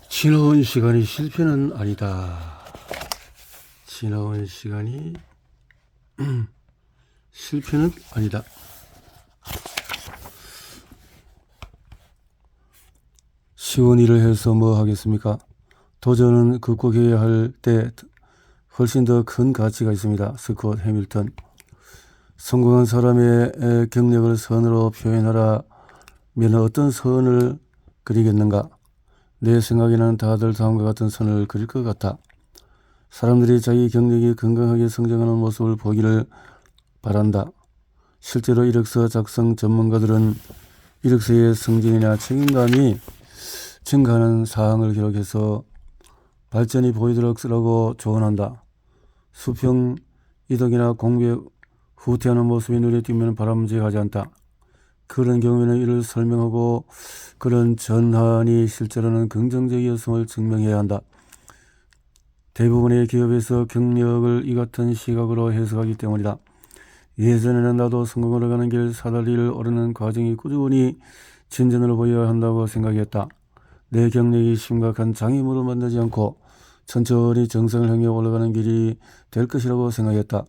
지나온 시간이 실패는 아니다. 지나온 시간이 실패는 아니다. 쉬운 일을 해서 뭐 하겠습니까? 도전은 극복해야 할 때 훨씬 더 큰 가치가 있습니다. 스콧 해밀턴. 성공한 사람의 경력을 선으로 표현하라면 어떤 선을 그리겠는가? 내 생각에는 다들 다음과 같은 선을 그릴 것 같아. 사람들이 자기 경력이 건강하게 성장하는 모습을 보기를 바란다. 실제로 이력서 작성 전문가들은 이력서의 성진이나 책임감이 증가하는 사항을 기록해서 발전이 보이도록 쓰라고 조언한다. 수평 이동이나 공부에 후퇴하는 모습이 눈에 띄면 바람직하지 않다. 그런 경우에는 이를 설명하고 그런 전환이 실제로는 긍정적이었음을 증명해야 한다. 대부분의 기업에서 경력을 이 같은 시각으로 해석하기 때문이다. 예전에는 나도 성공으로 가는 길 사다리를 오르는 과정이 꾸준히 진전을 보여야 한다고 생각했다. 내 경력이 심각한 장애물을 만나지 않고 천천히 정상을 향해 올라가는 길이 될 것이라고 생각했다.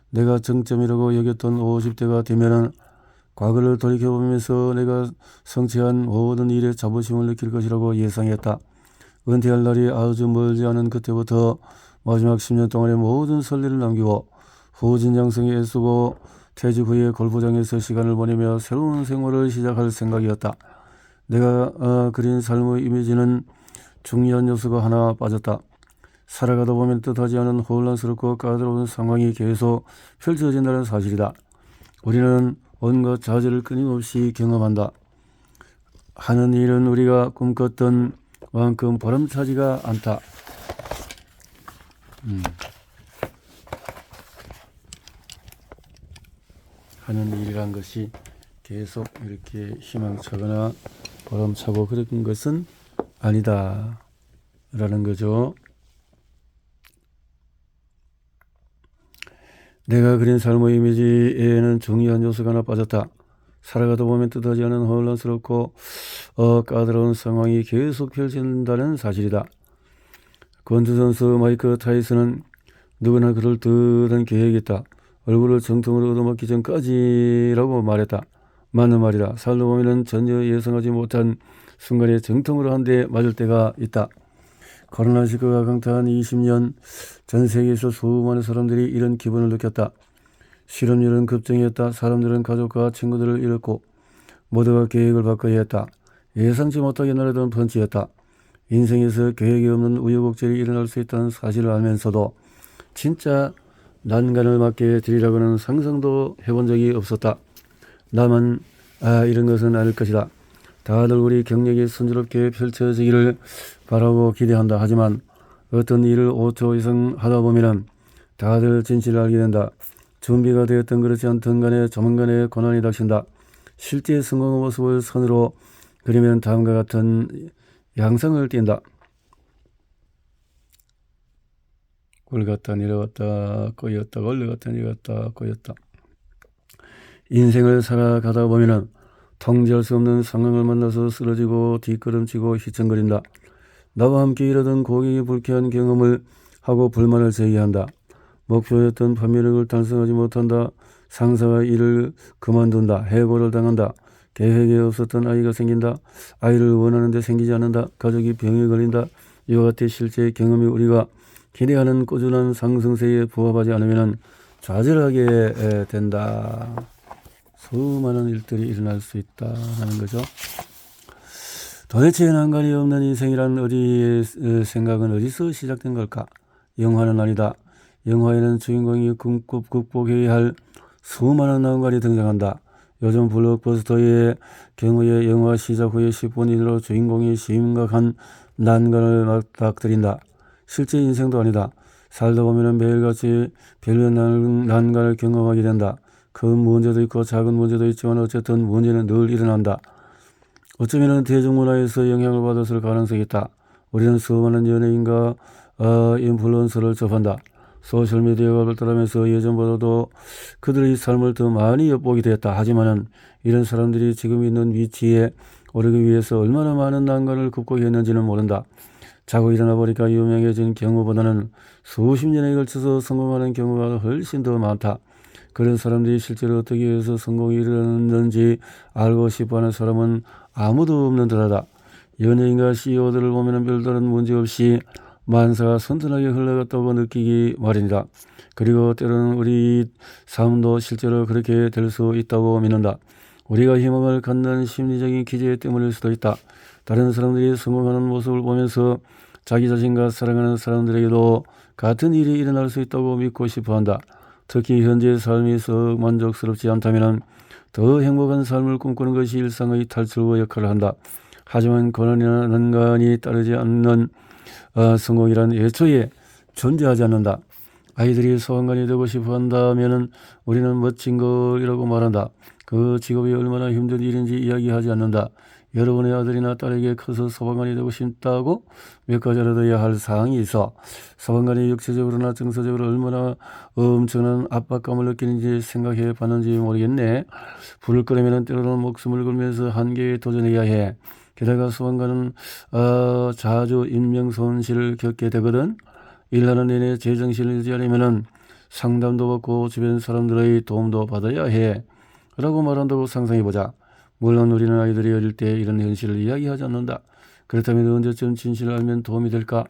내가 정점이라고 여겼던 50대가 되면은 과거를 돌이켜보면서 내가 성취한 모든 일에 자부심을 느낄 것이라고 예상했다. 은퇴할 날이 아주 멀지 않은 그때부터 마지막 10년 동안의 모든 설레를 남기고 후진장성에 애쓰고 퇴직 후에 골프장에서 시간을 보내며 새로운 생활을 시작할 생각이었다. 내가 그린 삶의 이미지는 중요한 요소가 하나 빠졌다. 살아가다 보면 뜻하지 않은 혼란스럽고 까다로운 상황이 계속 펼쳐진다는 사실이다. 우리는 온갖 좌절을 끊임없이 경험한다. 하는 일은 우리가 꿈꿨던 만큼 보람차지가 않다. 하는 일이란 것이 계속 이렇게 희망차거나 보람차고 그런 것은 아니다 라는 거죠. 내가 그린 삶의 이미지에는 중요한 요소가 하나 빠졌다. 살아가다 보면 뜻하지 않은 혼란스럽고 까다로운 상황이 계속 펼쳐진다는 사실이다. 권투 선수 마이크 타이슨은 누구나 그럴 듯한 계획이 있다. 얼굴을 정통으로 얻어맞기 전까지라고 말했다. 맞는 말이다. 살다 보면 전혀 예상하지 못한 순간에 정통으로 한 대 맞을 때가 있다. 코로나19가 강타한 20년 전 세계에서 수많은 사람들이 이런 기분을 느꼈다. 실업률은 급증했다. 사람들은 가족과 친구들을 잃었고 모두가 계획을 바꿔야 했다. 예상치 못하게 날아든 펀치였다. 인생에서 계획이 없는 우여곡절이 일어날 수 있다는 사실을 알면서도 진짜 난간을 맞게 되리라고는 상상도 해본 적이 없었다. 나만 이런 것은 아닐 것이다. 다들 우리 경력이 순조롭게 펼쳐지기를 바라고 기대한다. 하지만 어떤 일을 5초 이상 하다 보면 다들 진실을 알게 된다. 준비가 되었든 그렇지 않든 간에 조만간에 고난이 닥친다. 실제 성공의 모습을 선으로 그리면 다음과 같은 양상을 띈다. 올갔다 내려갔다 꼬였다 올라갔다 내려갔다 꼬였다. 인생을 살아가다 보면은 통제할 수 없는 상황을 만나서 쓰러지고 뒷걸음치고 휘청거린다. 나와 함께 일하던 고객이 불쾌한 경험을 하고 불만을 제기한다. 목표였던 판매력을 달성하지 못한다. 상사가 일을 그만둔다. 해고를 당한다. 계획에 없었던 아이가 생긴다. 아이를 원하는데 생기지 않는다. 가족이 병에 걸린다. 이와 같은 실제 경험이 우리가 기대하는 꾸준한 상승세에 부합하지 않으면 좌절하게 된다. 수많은 일들이 일어날 수 있다는 거죠. 도대체 난간이 없는 인생이란 생각은 어디서 시작된 걸까? 영화는 아니다. 영화에는 주인공이 극복해야 할 수많은 난관이 등장한다. 요즘 블록버스터의 경우에 영화 시작 후에 10분 이내로 주인공이 심각한 난관을 맞닥뜨린다. 실제 인생도 아니다. 살다 보면 매일같이 별별 난관을 경험하게 된다. 큰 문제도 있고 작은 문제도 있지만 어쨌든 문제는 늘 일어난다. 어쩌면 대중문화에서 영향을 받았을 가능성이 있다. 우리는 수많은 연예인과 인플루언서를 접한다. 소셜미디어가 발달하면서 예전보다도 그들의 삶을 더 많이 엿보게 되었다. 하지만 이런 사람들이 지금 있는 위치에 오르기 위해서 얼마나 많은 난관을 극복했는지는 모른다. 자고 일어나 보니까 유명해진 경우보다는 수십 년에 걸쳐서 성공하는 경우가 훨씬 더 많다. 그런 사람들이 실제로 어떻게 해서 성공에 이르렀는지 알고 싶어하는 사람은 아무도 없는 듯하다. 연예인과 CEO들을 보면 별다른 문제 없이 만사가 선순하게 흘러갔다고 느끼기 마련이다. 그리고 때로는 우리 삶도 실제로 그렇게 될 수 있다고 믿는다. 우리가 희망을 갖는 심리적인 기제 때문일 수도 있다. 다른 사람들이 성공하는 모습을 보면서 자기 자신과 사랑하는 사람들에게도 같은 일이 일어날 수 있다고 믿고 싶어한다. 특히 현재의 삶이 썩 만족스럽지 않다면 더 행복한 삶을 꿈꾸는 것이 일상의 탈출구 역할을 한다. 하지만 고난이나 난관이 따르지 않는 성공이란 애초에 존재하지 않는다. 아이들이 소방관이 되고 싶어 한다면 우리는 멋진 걸이라고 말한다. 그 직업이 얼마나 힘든 일인지 이야기하지 않는다. 여러분의 아들이나 딸에게 커서 소방관이 되고 싶다고 몇 가지 알아둬야 할 사항이 있어. 소방관이 육체적으로나 정서적으로 얼마나 엄청난 압박감을 느끼는지 생각해 봤는지 모르겠네. 불을 끄려면 때로는 목숨을 걸면서 한계에 도전해야 해. 게다가 소방관은 자주 인명 손실을 겪게 되거든. 일하는 내내 제정신을 유지하려면 상담도 받고 주변 사람들의 도움도 받아야 해. 라고 말한다고 상상해보자. 물론 우리는 아이들이 어릴 때 이런 현실을 이야기하지 않는다. 그렇다면 언제쯤 진실을 알면 도움이 될까?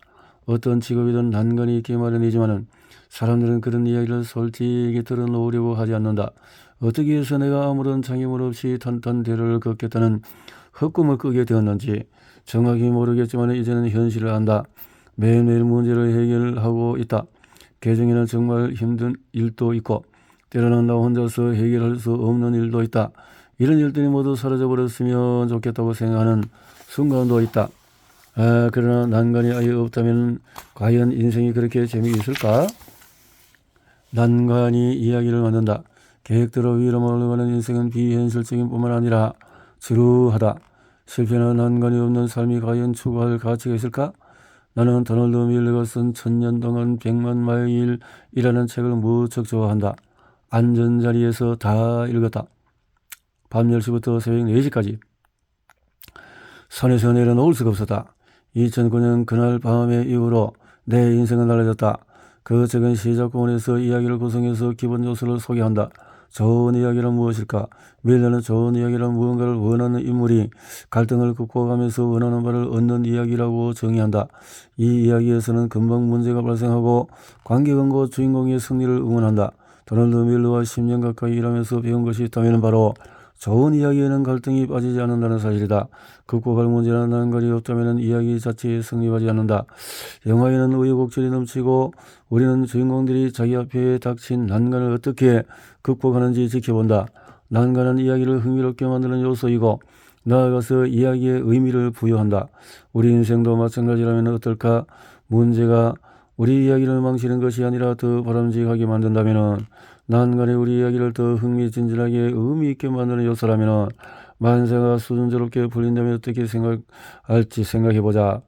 어떤 직업이든 난관이 있기 마련이지만 사람들은 그런 이야기를 솔직히 들어놓으려고 하지 않는다. 어떻게 해서 내가 아무런 장애물 없이 탄탄대로를 걷겠다는 헛꿈을 꾸게 되었는지 정확히 모르겠지만 이제는 현실을 안다. 매일매일 문제를 해결하고 있다. 개중에는 정말 힘든 일도 있고 때로는 나 혼자서 해결할 수 없는 일도 있다. 이런 일들이 모두 사라져버렸으면 좋겠다고 생각하는 순간도 있다. 그러나 난관이 아예 없다면 과연 인생이 그렇게 재미있을까? 난관이 이야기를 만든다. 계획대로 위로 올라가는 인생은 비현실적인 뿐만 아니라 지루하다. 실패나 난관이 없는 삶이 과연 추구할 가치가 있을까? 나는 도널드 밀러가 쓴 1000년 동안 100만 마일이라는 책을 무척 좋아한다. 안전자리에서 다 읽었다. 밤 10시부터 새벽 4시까지. 산에서 내려놓을 수가 없었다. 2009년 그날 밤의 이후로 내 인생은 달라졌다. 그 책은 시작부분에서 이야기를 구성해서 기본 요소를 소개한다. 좋은 이야기란 무엇일까? 밀러는 좋은 이야기란 무언가를 원하는 인물이 갈등을 극복하면서 원하는 바를 얻는 이야기라고 정의한다. 이 이야기에서는 금방 문제가 발생하고 관객과 주인공의 승리를 응원한다. 도널드 밀러와 10년 가까이 일하면서 배운 것이 있다면 바로 좋은 이야기에는 갈등이 빠지지 않는다는 사실이다. 극복할 문제나 난관이 없다면 이야기 자체에 승리하지 않는다. 영화에는 우여곡절이 넘치고 우리는 주인공들이 자기 앞에 닥친 난관을 어떻게 극복하는지 지켜본다. 난관은 이야기를 흥미롭게 만드는 요소이고 나아가서 이야기에 의미를 부여한다. 우리 인생도 마찬가지라면 어떨까? 문제가 우리 이야기를 망치는 것이 아니라 더 바람직하게 만든다면 난간에 우리 이야기를 더 흥미진진하게 의미있게 만드는 요소라면 만사가 수준스럽게 풀린다면 어떻게 생각할지 생각해보자.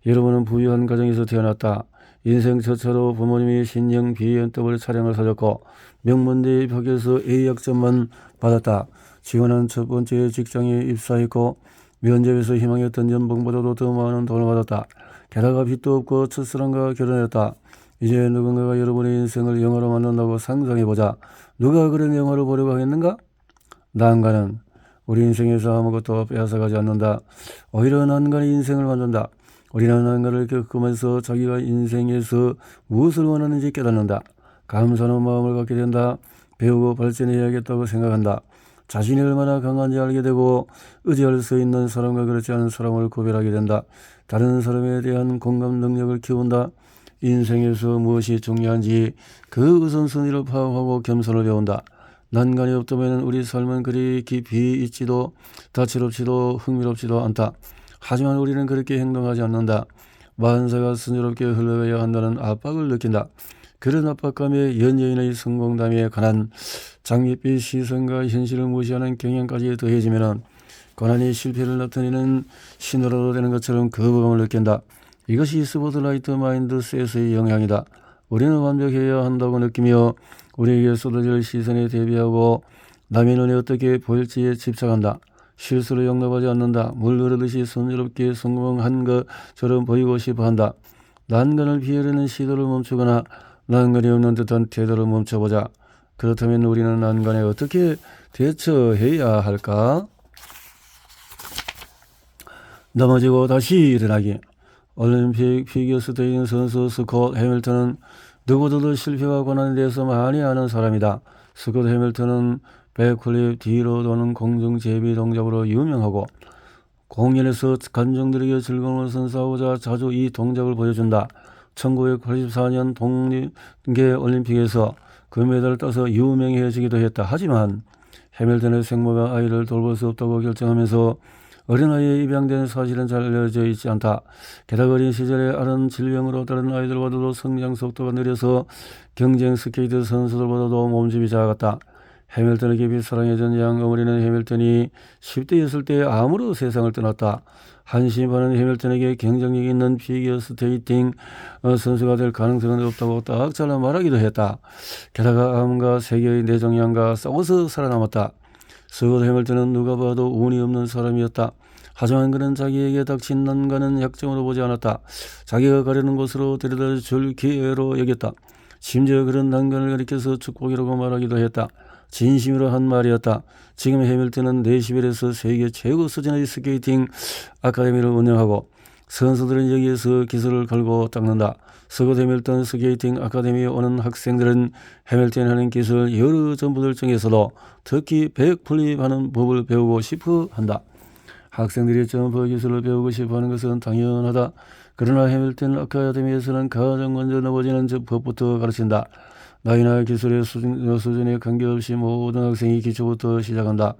여러분은 부유한 가정에서 태어났다. 인생 첫차로 부모님이 신형 BMW 차량을 사줬고 명문대 입학해서 A학점만 받았다. 지원한 첫 번째 직장에 입사했고 면접에서 희망했던 연봉보다도 더 많은 돈을 받았다. 게다가 빚도 없고 첫사랑과 결혼했다. 이제 누군가가 여러분의 인생을 영화로 만든다고 상상해보자. 누가 그런 영화를 보려고 하겠는가? 난관은 우리 인생에서 아무것도 빼앗아가지 않는다. 오히려 난관이 인생을 만든다. 우리는 난관을 겪으면서 자기가 인생에서 무엇을 원하는지 깨닫는다. 감사하는 마음을 갖게 된다. 배우고 발전해야겠다고 생각한다. 자신이 얼마나 강한지 알게 되고 의지할 수 있는 사람과 그렇지 않은 사람을 구별하게 된다. 다른 사람에 대한 공감 능력을 키운다. 인생에서 무엇이 중요한지 그 우선순위를 파악하고 겸손을 배운다. 난관이 없다면 우리 삶은 그리 깊이 있지도 다채롭지도 흥미롭지도 않다. 하지만 우리는 그렇게 행동하지 않는다. 만사가 순조롭게 흘러가야 한다는 압박을 느낀다. 그런 압박감에 연예인의 성공담에 관한 장밋빛 시선과 현실을 무시하는 경향까지 더해지면 고난이 실패를 나타내는 신호라도 되는 것처럼 거부감을 느낀다. 이것이 스포트라이트 마인드셋의 영향이다. 우리는 완벽해야 한다고 느끼며 우리에게 쏟아질 시선에 대비하고 남의 눈에 어떻게 보일지에 집착한다. 실수를 용납하지 않는다. 물 흐르듯이 순조롭게 성공한 것처럼 보이고 싶어한다. 난관을 피하려는 시도를 멈추거나 난관이 없는 듯한 태도를 멈춰보자. 그렇다면 우리는 난관에 어떻게 대처해야 할까? 넘어지고 다시 일어나기. 올림픽 피겨스케이팅 선수 스콧 해밀턴은 누구보다도 실패와 고난에 대해서 많이 아는 사람이다. 스콧 해밀턴은 백플립 뒤로 도는 공중제비 동작으로 유명하고 공연에서 관중들에게 즐거움을 선사하고자 자주 이 동작을 보여준다. 1984년 동계 올림픽에서 금메달을 따서 유명해지기도 했다. 하지만 해밀턴의 생모가 아이를 돌볼 수 없다고 결정하면서 어린아이에 입양된 사실은 잘 알려져 있지 않다. 게다가 어린 시절에 앓은 질병으로 다른 아이들보다도 성장 속도가 느려서 경쟁 스케이트 선수들보다도 몸집이 작았다. 해밀턴을 깊이 사랑해준 양 어머니는 해밀턴이 10대였을 때 암으로 세상을 떠났다. 한심하는 해밀턴에게 경쟁력 있는 피겨스케이팅 선수가 될 가능성은 없다고 딱 잘라 말하기도 했다. 게다가 암과 세계의 뇌종양과 싸워서 살아남았다. 스콧 해밀턴은 누가 봐도 운이 없는 사람이었다. 하지만 그는 자기에게 닥친 난관은 약점으로 보지 않았다. 자기가 가려는 곳으로 데려다 줄 기회로 여겼다. 심지어 그런 난관을 가리켜서 축복이라고 말하기도 했다. 진심으로 한 말이었다. 지금 해밀턴은 내시벨에서 세계 최고 수준의 스케이팅 아카데미를 운영하고 선수들은 여기에서 기술을 걸고 닦는다. 스콧 해밀턴 스케이팅 아카데미에 오는 학생들은 해밀턴이 하는 기술 여러 전부들 중에서도 특히 백플립하는 법을 배우고 싶어 한다. 학생들이 점프 기술을 배우고 싶어 하는 것은 당연하다. 그러나 해밀턴 아카데미에서는 가장 먼저 넘어지는 법부터 가르친다. 나이나 기술의 수준에 관계없이 모든 학생이 기초부터 시작한다.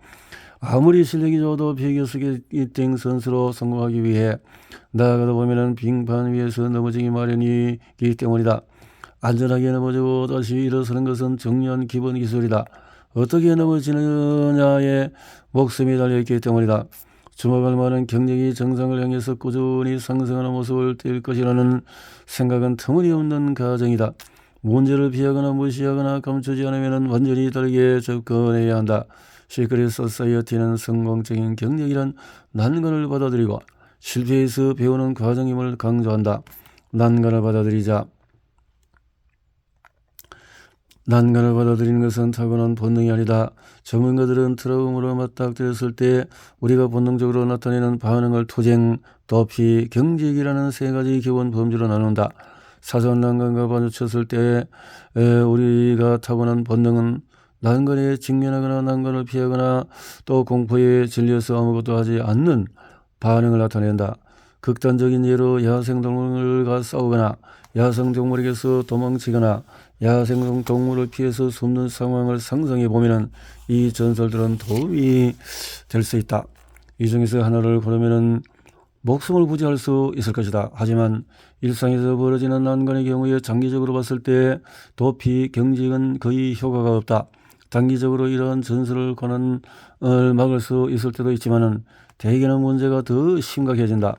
아무리 실력이 좋아도 피겨스케이팅 선수로 성공하기 위해 나아가다 보면은 빙판 위에서 넘어지기 마련이기 때문이다. 안전하게 넘어지고 다시 일어서는 것은 중요한 기본 기술이다. 어떻게 넘어지느냐에 목숨이 달려있기 때문이다. 주목할 만한 경력이 정상을 향해서 꾸준히 상승하는 모습을 띌 것이라는 생각은 터무니없는 가정이다. 문제를 피하거나 무시하거나 감추지 않으면 완전히 다르게 접근해야 한다. 시크릿 소사이어티는 성공적인 경력이란 난관을 받아들이고 실패에서 배우는 과정임을 강조한다. 난관을 받아들이자. 난관을 받아들이는 것은 타고난 본능이 아니다. 전문가들은 트라우마로 맞닥뜨렸을 때 우리가 본능적으로 나타내는 반응을 투쟁, 도피, 경직이라는 세 가지 기본 범주로 나눈다. 사소한 난관과 마주쳤을 때 우리가 타고난 본능은 난관에 직면하거나 난관을 피하거나 또 공포에 질려서 아무것도 하지 않는 반응을 나타낸다. 극단적인 예로 야생동물과 싸우거나 야생동물에게서 도망치거나 야생동물을 피해서 숨는 상황을 상상해 보면 이 전설들은 도움이 될 수 있다. 이 중에서 하나를 고르면 목숨을 부지할 수 있을 것이다. 하지만 일상에서 벌어지는 난관의 경우에 장기적으로 봤을 때 도피, 경직은 거의 효과가 없다. 단기적으로 이러한 전설을 고난을 막을 수 있을 때도 있지만 대개는 문제가 더 심각해진다.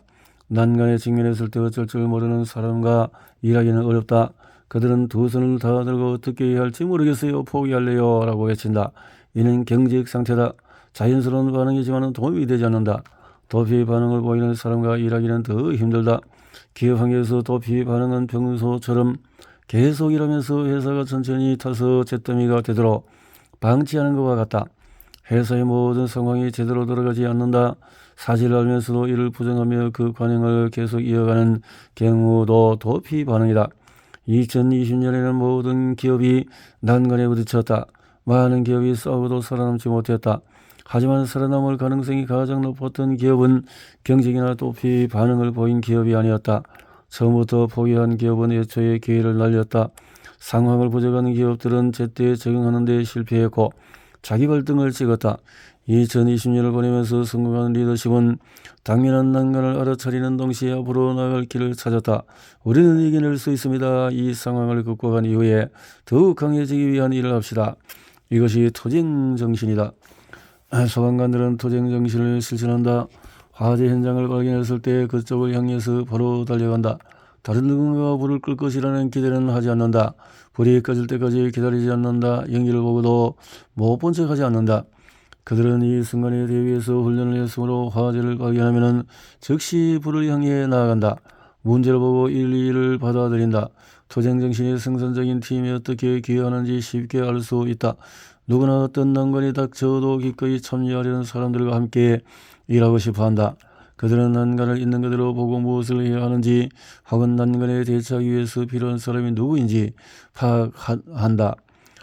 난관에 직면했을 때 어쩔 줄 모르는 사람과 일하기는 어렵다. 그들은 두 손을 다 들고 어떻게 해야 할지 모르겠어요. 포기할래요. 라고 외친다. 이는 경직 상태다. 자연스러운 반응이지만 도움이 되지 않는다. 도피 반응을 보이는 사람과 일하기는 더 힘들다. 기업 환경에서 도피 반응은 평소처럼 계속 일하면서 회사가 천천히 타서 잿더미가 되도록 방치하는 것과 같다. 회사의 모든 상황이 제대로 돌아가지 않는다. 사실을 알면서도 이를 부정하며 그 관행을 계속 이어가는 경우도 도피 반응이다. 2020년에는 모든 기업이 난관에 부딪혔다. 많은 기업이 싸우고도 살아남지 못했다. 하지만 살아남을 가능성이 가장 높았던 기업은 경직이나 도피 반응을 보인 기업이 아니었다. 처음부터 포기한 기업은 애초에 기회를 날렸다. 상황을 부정하는 기업들은 제때 적응하는 데 실패했고 자기 발등을 찍었다. 2020년을 보내면서 성공한 리더십은 당면한 난관을 알아차리는 동시에 앞으로 나아갈 길을 찾았다. 우리는 이겨낼 수 있습니다. 이 상황을 극복한 이후에 더욱 강해지기 위한 일을 합시다. 이것이 투쟁 정신이다. 소방관들은 투쟁 정신을 실천한다. 화재 현장을 발견했을 때 그쪽을 향해서 바로 달려간다. 다른 누군가가 불을 끌 것이라는 기대는 하지 않는다. 불이 꺼질 때까지 기다리지 않는다. 연기를 보고도 못 본 척하지 않는다. 그들은 이 순간에 대비해서 훈련을 했으므로 화제를 발견하면 즉시 불을 향해 나아간다. 문제를 보고 일일을 받아들인다. 투쟁 정신이 생산적인 팀이 어떻게 기여하는지 쉽게 알 수 있다. 누구나 어떤 난관이 닥쳐도 기꺼이 참여하려는 사람들과 함께 일하고 싶어한다. 그들은 난관을 있는 그대로 보고 무엇을 해야 하는지 혹은 난관에 대처하기 위해서 필요한 사람이 누구인지 파악한다.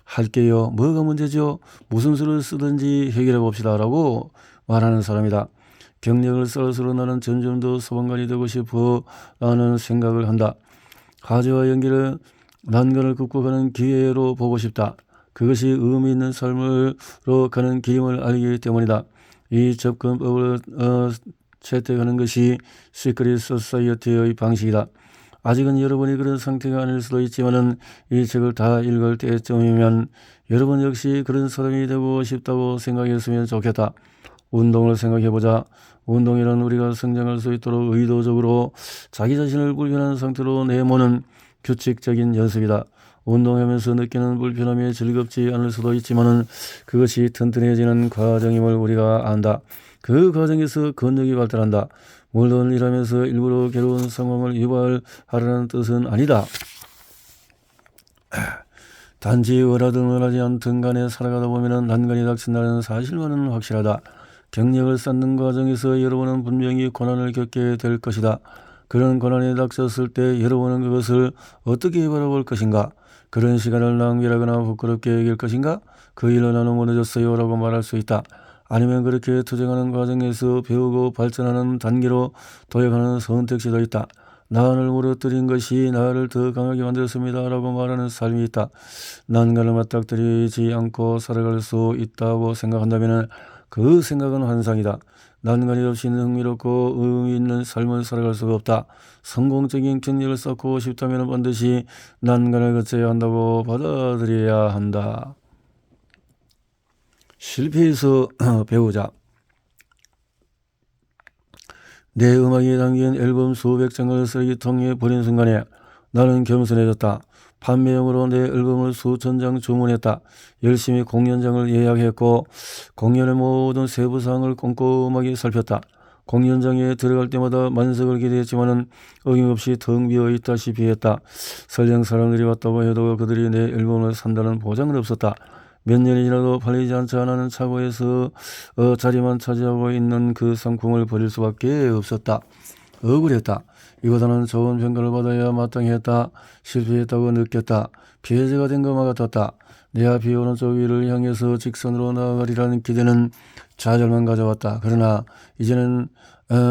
할게요. 뭐가 문제죠? 무슨 수를 쓰든지 해결해 봅시다. 라고 말하는 사람이다. 경력을 쌓을수록 나는 점점 더 소방관이 되고 싶어 라는 생각을 한다. 화제와 연기를 난관을 극복하는 기회로 보고 싶다. 그것이 의미 있는 삶으로 가는 길임을 알기 때문이다. 이 접근법을 채택하는 것이 시크릿 소사이어티의 방식이다. 아직은 여러분이 그런 상태가 아닐 수도 있지만은 이 책을 다 읽을 때쯤이면 여러분 역시 그런 사람이 되고 싶다고 생각했으면 좋겠다. 운동을 생각해보자. 운동이란 우리가 성장할 수 있도록 의도적으로 자기 자신을 불편한 상태로 내모는 규칙적인 연습이다. 운동하면서 느끼는 불편함이 즐겁지 않을 수도 있지만은 그것이 튼튼해지는 과정임을 우리가 안다. 그 과정에서 근력이 발달한다. 물론 일하면서 일부러 괴로운 상황을 유발하라는 뜻은 아니다. 단지 원하든 원하지 않든 간에 살아가다 보면 난관이 닥친다는 사실만은 확실하다. 경력을 쌓는 과정에서 여러분은 분명히 고난을 겪게 될 것이다. 그런 고난이 닥쳤을 때 여러분은 그것을 어떻게 바라볼 것인가? 그런 시간을 낭비하거나 부끄럽게 여길 것인가? 그 일로 나는 무너졌어요 라고 말할 수 있다. 아니면 그렇게 투쟁하는 과정에서 배우고 발전하는 단계로 도약하는 선택지도 있다. 나를 무너뜨린 것이 나를 더 강하게 만들었습니다 라고 말하는 삶이 있다. 난관을 맞닥뜨리지 않고 살아갈 수 있다고 생각한다면 그 생각은 환상이다. 난관이 없이는 흥미롭고 의미 있는 삶을 살아갈 수가 없다. 성공적인 경력을 쌓고 싶다면 반드시 난관을 거쳐야 한다고 받아들여야 한다. 실패에서 배우자. 내 음악이 담긴 앨범 수백 장을 쓰레기통에 버린 순간에 나는 겸손해졌다. 판매용으로 내 앨범을 수천 장 주문했다. 열심히 공연장을 예약했고 공연의 모든 세부사항을 꼼꼼하게 살폈다. 공연장에 들어갈 때마다 만석을 기대했지만은 어김없이 텅 비어 있다시피 했다. 설령 사람들이 왔다고 해도 그들이 내 앨범을 산다는 보장은 없었다. 몇 년이 지나도 팔리지 않지 않은 차고에서 자리만 차지하고 있는 그 상품을 버릴 수밖에 없었다. 억울했다. 이보다는 좋은 평가를 받아야 마땅했다. 실패했다고 느꼈다. 피해자가 된 것만 같았다. 내 앞이 오른쪽 위를 향해서 직선으로 나아가리라는 기대는 좌절만 가져왔다. 그러나 이제는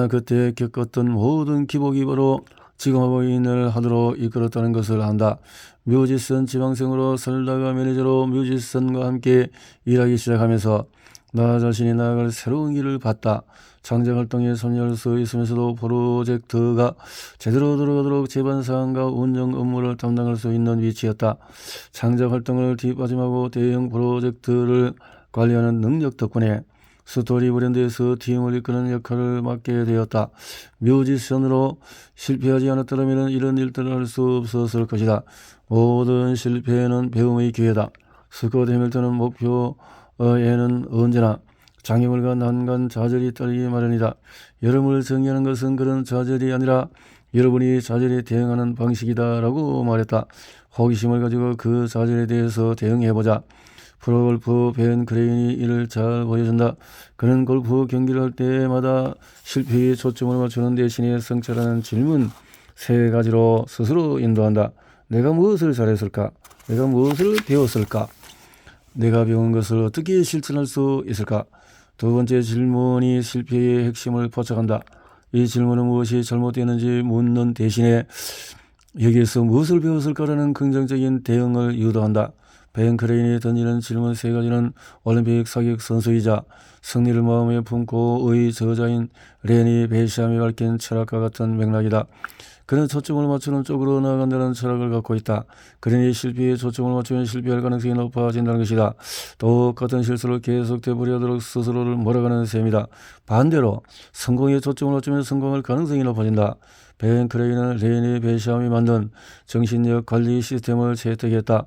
그때 겪었던 모든 기복이 바로 지금 하고 있는 일을 하도록 이끌었다는 것을 안다. 뮤지션 지망생으로 살다가 매니저로 뮤지션과 함께 일하기 시작하면서 나 자신이 나아갈 새로운 길을 봤다. 창작 활동에 참여할 수 있으면서도 프로젝트가 제대로 돌아가도록 제반사항과 운영 업무를 담당할 수 있는 위치였다. 창작 활동을 뒷받침하고 대형 프로젝트를 관리하는 능력 덕분에 스토리 브랜드에서 팀을 이끄는 역할을 맡게 되었다. 뮤지션으로 실패하지 않았더라면 이런 일들을 할 수 없었을 것이다. 모든 실패는 배움의 기회다. 스콧 해밀턴은 목표에는 언제나 장애물과 난관, 좌절이 따르기 마련이다. 여러분을 정의하는 것은 그런 좌절이 아니라 여러분이 좌절에 대응하는 방식이다 라고 말했다. 호기심을 가지고 그 좌절에 대해서 대응해보자. 프로골프 벤 크레인이 이를 잘 보여준다. 그는 골프 경기를 할 때마다 실패에 초점을 맞추는 대신에 성찰하는 질문 3가지로 스스로 인도한다. 내가 무엇을 잘했을까? 내가 무엇을 배웠을까? 내가 배운 것을 어떻게 실천할 수 있을까? 2번째 질문이 실패의 핵심을 포착한다. 이 질문은 무엇이 잘못되었는지 묻는 대신에 여기에서 무엇을 배웠을까라는 긍정적인 대응을 유도한다. 벤 크레인이 던지는 질문 3가지는 올림픽 사격 선수이자 승리를 마음에 품고의 저자인 레니 베시암이 밝힌 철학과 같은 맥락이다. 그는 초점을 맞추는 쪽으로 나아간다는 철학을 갖고 있다. 그러니 실패에 초점을 맞추면 실패할 가능성이 높아진다는 것이다. 똑같은 실수를 계속 되풀이하도록 스스로를 몰아가는 셈이다. 반대로 성공에 초점을 맞추면 성공할 가능성이 높아진다. 벤 크레인은 레니 베시암이 만든 정신력 관리 시스템을 채택했다.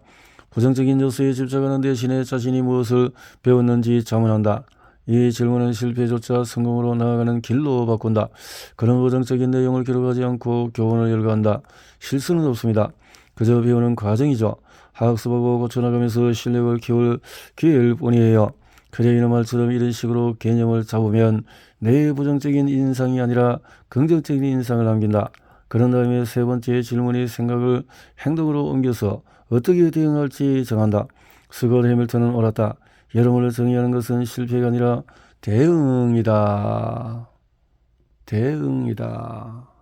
부정적인 요소에 집착하는 대신에 자신이 무엇을 배웠는지 자문한다. 이 질문은 실패조차 성공으로 나아가는 길로 바꾼다. 그런 부정적인 내용을 기록하지 않고 교훈을 열거한다. 실수는 없습니다. 그저 배우는 과정이죠. 학습하고 고쳐나가면서 실력을 키울 기회일 뿐이에요. 크레이너 말처럼 이런 식으로 개념을 잡으면 내 부정적인 인상이 아니라 긍정적인 인상을 남긴다. 그런 다음에 세 번째 질문이 생각을 행동으로 옮겨서 어떻게 대응할지 정한다. 스콧 해밀턴은 옳았다. 여러분을 정의하는 것은 실패가 아니라 대응이다. 대응이다.